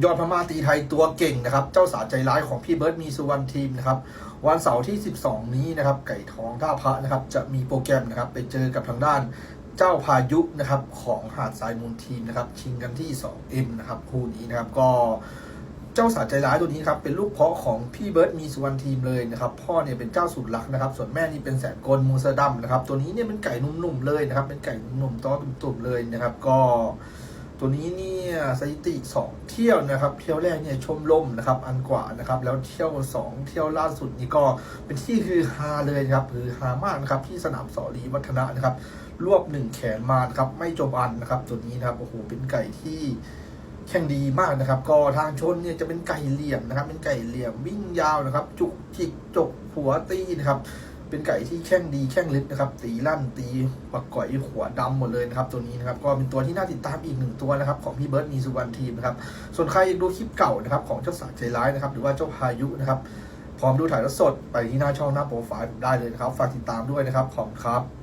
ยอดพม่าตีไทยตัวเก่งนะครับเจ้าสาใจร้ายของพี่เบิร์ดมีสุวรรณทีมนะครับวันเสาร์ที่12นี้นะครับไก่ทองท่าพระนะครับจะมีโปรแกรมนะครับไปเจอกับทางด้านเจ้าพายุนะครับของหาดทรายมูลทีมนะครับชิงกันที่ 2M นะครับคู่นี้นะครับก็เจ้าสาใจร้ายตัวนี้ครับเป็นลูกเพาะของพี่เบิร์ดมีสุวรรณทีมเลยนะครับพ่อเนี่ยเป็นเจ้าสุดหลักนะครับส่วนแม่นี่เป็นแสนกลมูเซอร์ดัมนะครับตัวนี้เนี่ยเป็นไก่นุ่มๆเลยนะครับเป็นไก่นุ่มๆต้อตุ่มๆเลยนะครับก็ตัวนี้เนี่ยสถิติ2เที่ยวนะครับเที่ยวแรกเนี่ยชมลมนะครับอันกว่านะครับแล้วเที่ยว2เที่ยวล่าสุดนี่ก็เป็นที่คือฮาเลยครับคือฮามากนะครับที่สนามสรีวัฒนะนะครับรวบ1แขนมานะครับไม่จมอันนะครับตัวนี้นะครับโอ้โหเป็นไก่ที่แข่งดีมากนะครับก็ทางชนเนี่ยจะเป็นไก่เหลี่ยมนะครับเป็นไก่เหลี่ยมวิ่งยาวนะครับจุกจิกจกหัวตีนะครับเป็นไก่ที่แข้งดีแข้งลึกนะครับตีลั่นตีปักก่อยหัวดำหมดเลยนะครับตัวนี้นะครับก็เป็นตัวที่น่าติดตามอีก1ตัวนะครับของพี่เบิร์ดมีสุวรรณทีมนะครับส่วนใครดูคลิปเก่านะครับของเจ้าสาใจร้ายนะครับหรือว่าเจ้าพายุนะครับพร้อมดูถ่ายทอดสดไปที่หน้าช่องหน้าโปรไฟล์ผมได้เลยนะครับฝากติดตามด้วยนะครับขอบคุณครับ